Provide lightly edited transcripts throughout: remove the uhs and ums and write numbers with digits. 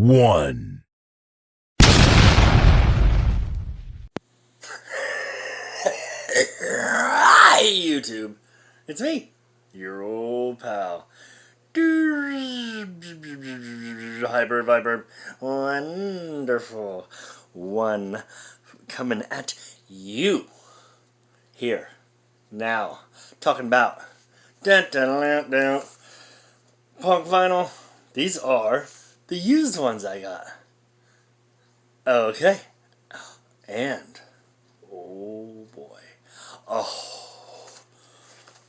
1. Hi, YouTube. It's me, your old pal. Hyper, wonderful one coming at you here now, talking about punk vinyl. These are the used ones I got. Okay, and oh boy, oh,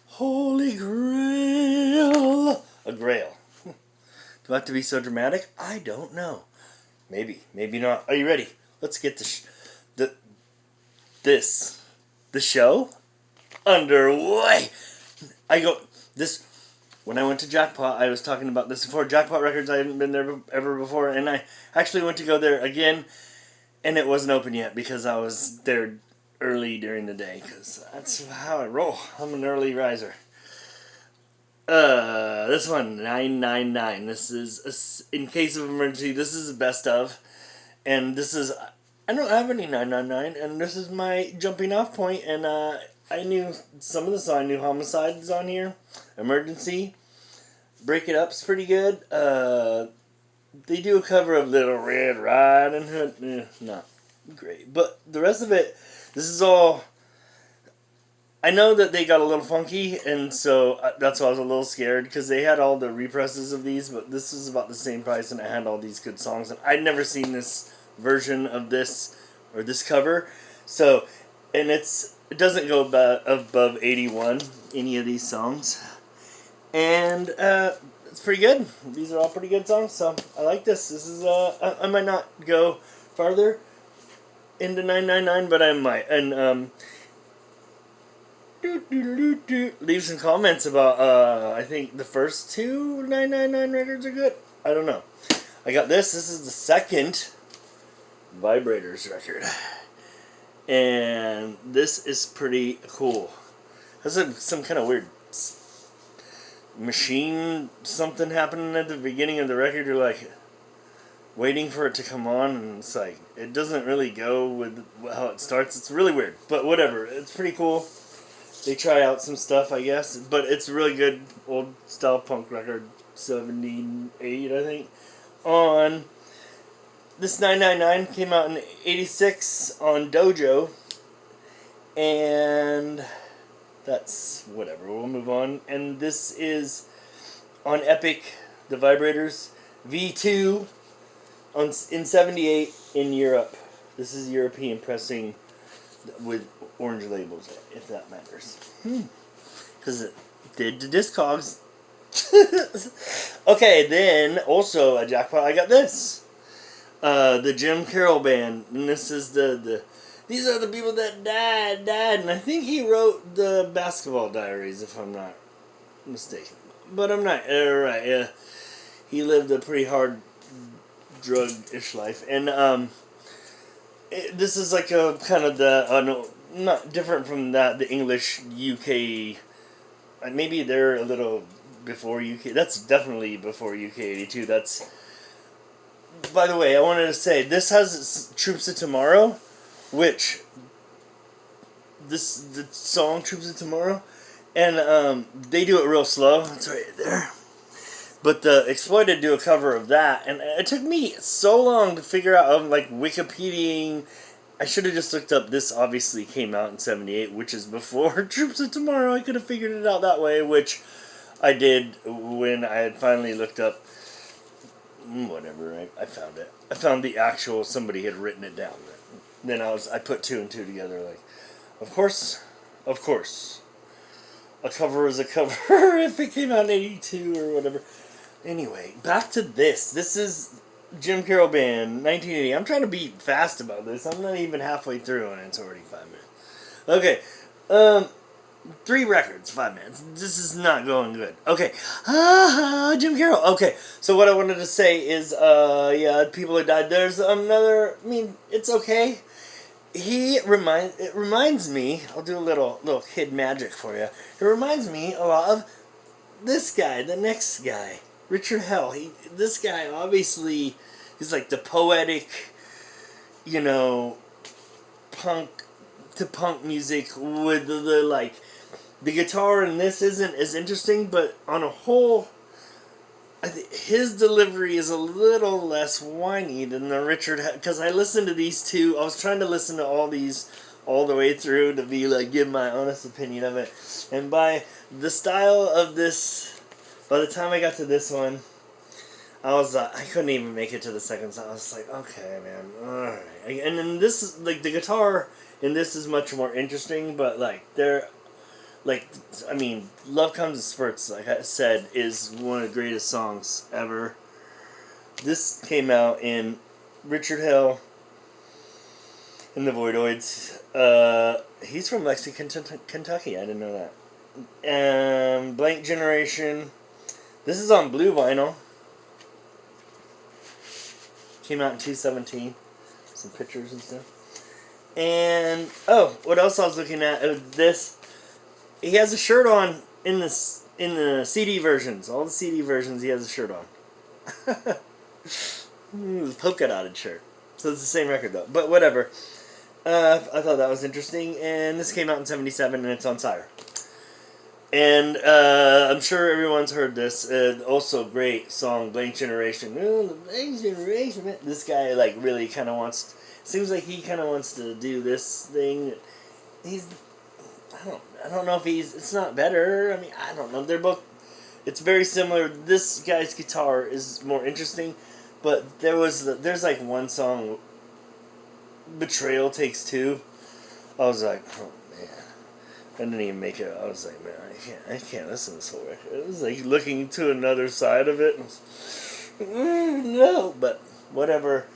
holy grail, a grail. Do I have to be so dramatic? I don't know. Maybe, maybe not. Are you ready? Let's get the show underway. When I went to Jackpot, I was talking about this before. Jackpot Records, I hadn't been there ever before, and I actually went to go there again, and it wasn't open yet because I was there early during the day, because that's how I roll. I'm an early riser. This one, 999. This is, in case of emergency, this is the best of. And this is, I don't have any 999, and this is my jumping off point. And I knew some of the songs. I knew Homicide is on here. Emergency. Break It Up's pretty good. They do a cover of Little Red Riding Hood. Not great. But the rest of it, this is all... I know that they got a little funky, and so that's why I was a little scared, because they had all the represses of these, but this is about the same price, and it had all these good songs, and I'd never seen this version of this, or this cover, so, and it doesn't go above 81, any of these songs, and it's pretty good. These are all pretty good songs, so I like this. This is, I might not go farther into 999, but I might, and, leave some comments about, I think the first two 999 records are good. I don't know. I got this. This is the second Vibrators record. And this is pretty cool. There's some kind of weird machine something happening at the beginning of the record. You're like waiting for it to come on, and it's like, it doesn't really go with how it starts. It's really weird. But whatever. It's pretty cool. They try out some stuff, I guess, but it's a really good old style punk record, 78, I think. On this 999 came out in 86 on Dojo, and that's whatever. We'll move on. And this is on Epic, the Vibrators V2 in 78 in Europe. This is European pressing with orange labels, if that matters. Because it did the Discogs. Okay, then also a Jackpot, I got this. The Jim Carroll Band. And this is these are the people that died. And I think he wrote the Basketball Diaries, if I'm not mistaken. But I'm not. Right, yeah. He lived a pretty hard drug-ish life. And, this is like a kind of the, not different from that, the English UK, maybe they're a little before UK, that's definitely before UK 82, that's, by the way, I wanted to say, this has Troops of Tomorrow, which, the song Troops of Tomorrow, and they do it real slow, it's right there. But the Exploited do a cover of that, and it took me so long to figure out, like, Wikipediaing. I should have just looked up, this obviously came out in 78, which is before Troops of Tomorrow. I could have figured it out that way, which I did when I had finally looked up, whatever, I found it. I found the actual, somebody had written it down. Then I put two and two together, like, of course, a cover is a cover if it came out in 82 or whatever. Anyway, back to this. This is Jim Carroll Band, 1980. I'm trying to be fast about this. I'm not even halfway through and it's already 5 minutes. Okay, 3 records, 5 minutes. This is not going good. Okay, Jim Carroll. Okay, so what I wanted to say is, yeah, people have died. There's another, I mean, it's okay. It reminds me, I'll do a little kid magic for you. It reminds me a lot of this guy, the next guy. Richard Hell. This guy obviously he's like the poetic, you know, punk to punk music with the like, the guitar in this isn't as interesting, but on a whole, I think his delivery is a little less whiny than the Richard, because I listened to these two. I was trying to listen to all these all the way through to be like, give my honest opinion of it. And by the style of this, by the time I got to this one, I was I couldn't even make it to the second song. I was like, okay, man, alright. And then this is, like, the guitar in this is much more interesting, but, like, like, I mean, Love Comes in Spurts, like I said, is one of the greatest songs ever. This came out in Richard Hell and the Voidoids. He's from Lexington, Kentucky. I didn't know that. Blank Generation. This is on blue vinyl. Came out in 2017. Some pictures and stuff. And, oh, what else I was looking at? This. He has a shirt on in the CD versions. All the CD versions, he has a shirt on. Polka dotted shirt. So it's the same record though. But whatever. I thought that was interesting. And this came out in 1977 and it's on Sire. And I'm sure everyone's heard this. Also great song, Blank Generation. Oh, the Blank Generation. This guy like really kind of wants. Seems like he kind of wants to do this thing. I don't know if it's not better. I mean, I don't know. They're both, it's very similar. This guy's guitar is more interesting, but there's like one song, Betrayal Takes Two. I was like, oh man, I didn't even make it. I was like, man, I can't listen to this whole record. It was like looking to another side of it. No, but whatever.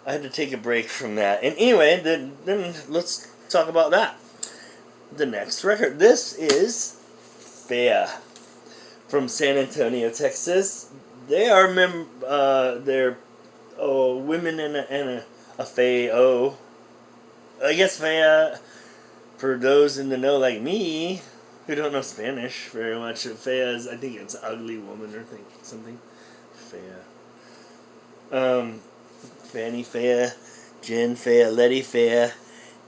I had to take a break from that. And anyway, then let's talk about that. The next record. This is Fea from San Antonio, Texas. They are they're women in a Fea. I guess Fea, for those in the know like me who don't know Spanish very much, Fea is, I think it's ugly woman or something. Fea. Fanny Fea, Jen Fea, Letty Fea,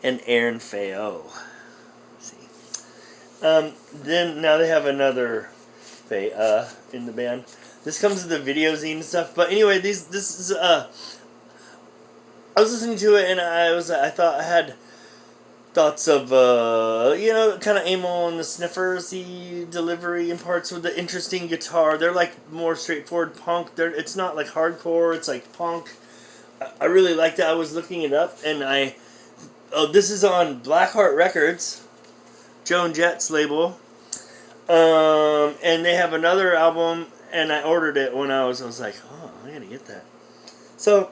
and Aaron Feo. Then now they have another Fea in the band. This comes with the video zine and stuff. But anyway, this is I was listening to it and I thought I had thoughts of you know, kind of emo and the Sniffers-y delivery and parts with the interesting guitar. They're like more straightforward punk. It's not like hardcore. It's like punk. I really liked that. I was looking it up and this is on Blackheart Records. Joan Jett's label, and they have another album, and I ordered it when I was like, oh, I gotta get that. So,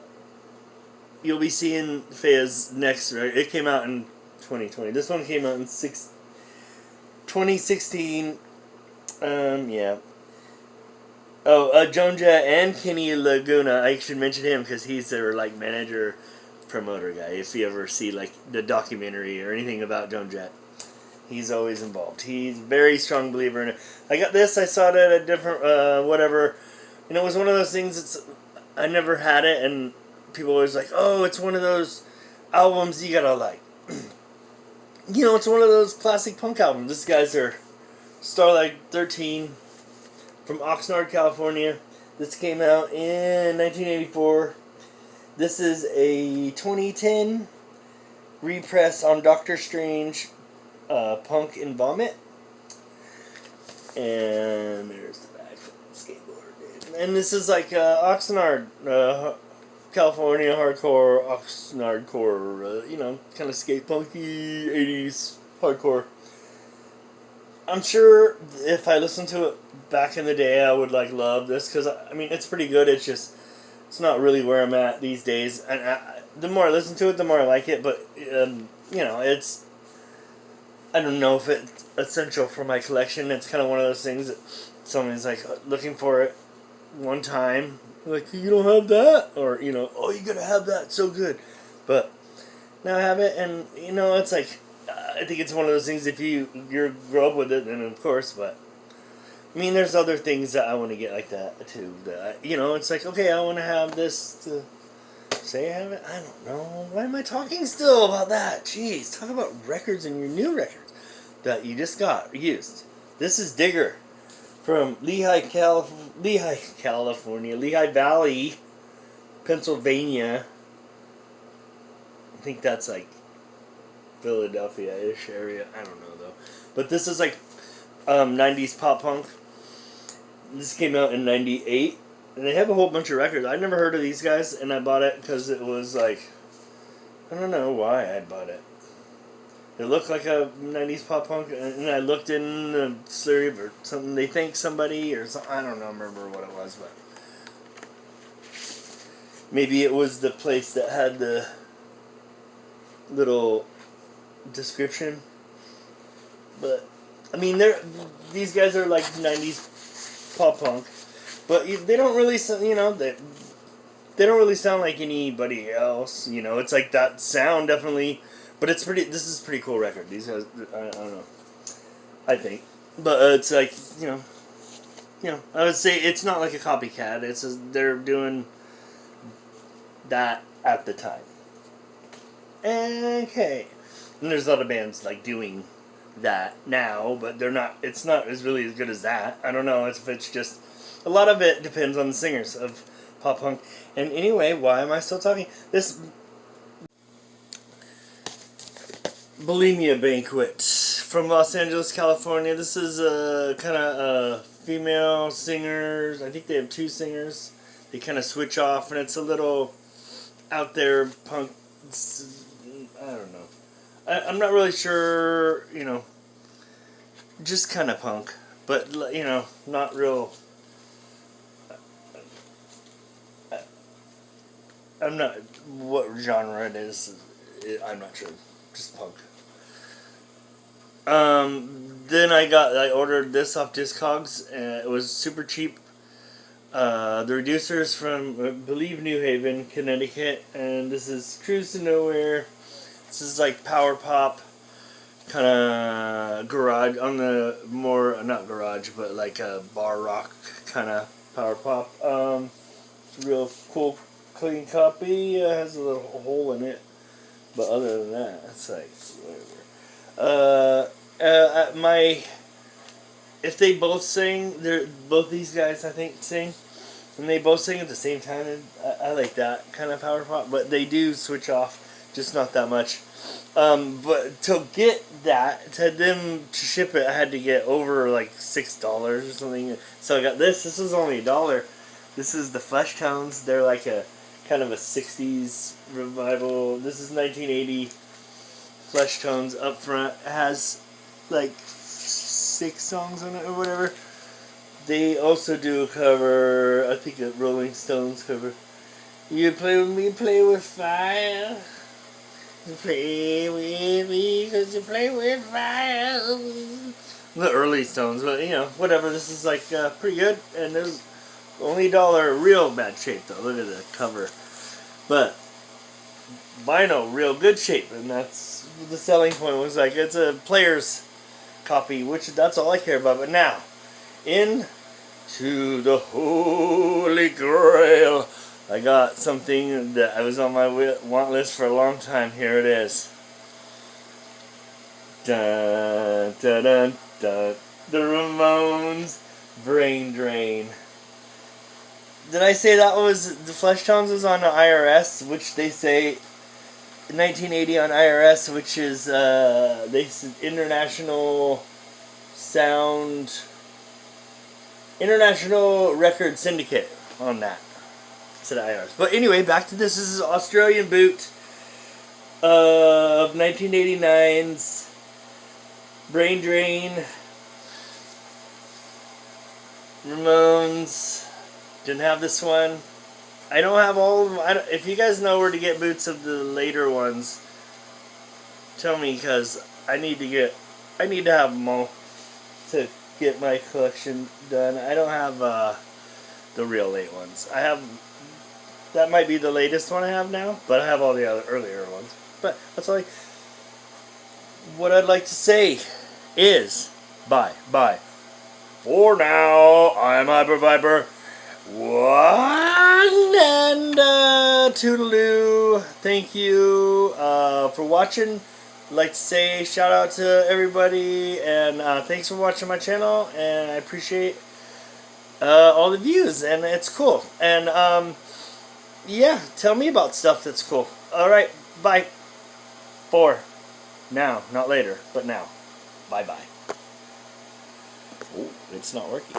you'll be seeing Fea's next record. It came out in 2020. This one came out in 2016. Yeah. Oh, Joan Jett and Kenny Laguna. I should mention him because he's their like manager, promoter guy. If you ever see like the documentary or anything about Joan Jett. He's always involved. He's a very strong believer in it. I got this. I saw it at a different, whatever. You know, it was one of those things. I never had it, and people always like, oh, it's one of those albums you gotta like. You know, it's one of those classic punk albums. These guys are Starlight 13 from Oxnard, California. This came out in 1984. This is a 2010 repress on Doctor Strange. Punk and Vomit. And there's the back for the skateboard, dude. And this is like Oxnard, California hardcore, Oxnardcore, you know, kind of skate punky 80s hardcore. I'm sure if I listened to it back in the day, I would like love this because I mean it's pretty good. It's just it's not really where I'm at these days. And the more I listen to it, the more I like it. But you know, it's. I don't know if it's essential for my collection. It's kind of one of those things that someone's like looking for it one time. Like, you don't have that? Or, you know, oh, you gotta have that. It's so good. But now I have it, and, you know, it's like, I think it's one of those things if you grow up with it, then of course, but, I mean, there's other things that I want to get like that too. That it's like, okay, I want to have this to say I have it. I don't know. Why am I talking still about that? Jeez, talk about records and your new records that you just got used. This is Digger from Lehigh, California, Lehigh Valley, Pennsylvania. I think that's like Philadelphia-ish area. I don't know though. But this is like 90s pop punk. This came out in 98. And they have a whole bunch of records. I never heard of these guys, and I bought it because it was like, I don't know why I bought it. It looked like a 90s pop punk, and I looked in the slurry or something. They thanked somebody or something. I don't know, remember what it was, but maybe it was the place that had the little description. But I mean, these guys are like 90s pop punk. But they don't really, they don't really sound like anybody else. It's like that sound definitely, but it's pretty. This is a pretty cool record. These guys, I don't know, I think, but it's like I would say it's not like a copycat. They're doing that at the time. Okay, and there's a lot of bands like doing that now, but they're not. It's not as really as good as that. I don't know if it's just. A lot of it depends on the singers of pop punk. And anyway, why am I still talking? This Bulimia Banquet from Los Angeles, California. This is kind of female singers. I think they have 2 singers. They kind of switch off, and it's a little out there punk. I don't know. I'm not really sure, just kind of punk. But, not real. I'm not, what genre it is, I'm not sure, just punk. Then I ordered this off Discogs, and it was super cheap. The Reducers from, I believe, New Haven, Connecticut, and this is Cruise to Nowhere. This is like power pop, kind of garage, on the more, not garage, but like a bar rock kind of power pop. It's real cool. Clean copy, has a little hole in it, but other than that, it's like whatever. If they both sing, both these guys I think sing, and they both sing at the same time. And I like that kind of power pop, but they do switch off, just not that much. But to get that, to ship it, I had to get over like $6 or something. So I got this. This was only $1. This is the Flesh Tones. They're like a kind of a 60s revival. This is 1980 Flesh Tones up front. It has like 6 songs on it or whatever. They also do a cover, I think a Rolling Stones cover. You play with me, play with fire. You play with me because you play with fire. The early Stones, but whatever. This is like pretty good, and there's only $1, real bad shape though. Look at the cover. But vinyl, real good shape, and that's the selling point. Was like it's a player's copy, which that's all I care about. But now, into the holy grail. I got something that I was on my want list for a long time. Here it is. Dun, dun, dun, dun. The Ramones, Brain Drain. Did I say that was the Flesh Tones was on the IRS, which they say 1980 on IRS, which is they said International Record Syndicate on that. Said IRS. But anyway, back to this. This is Australian boot of 1989's Brain Drain. Ramones. Didn't have this one. I don't have all of them. If you guys know where to get boots of the later ones, tell me, because I need to have them all to get my collection done. I don't have the real late ones. I have, that might be the latest one I have now, but I have all the other earlier ones. But that's all. What I'd like to say is bye. For now, I'm HyperViper. One and toodaloo. Thank you for watching. I'd like to say shout out to everybody, and thanks for watching my channel, and I appreciate all the views, and it's cool. And yeah, tell me about stuff that's cool. Alright, bye. For now, not later, but now. Bye-bye. Oh, it's not working.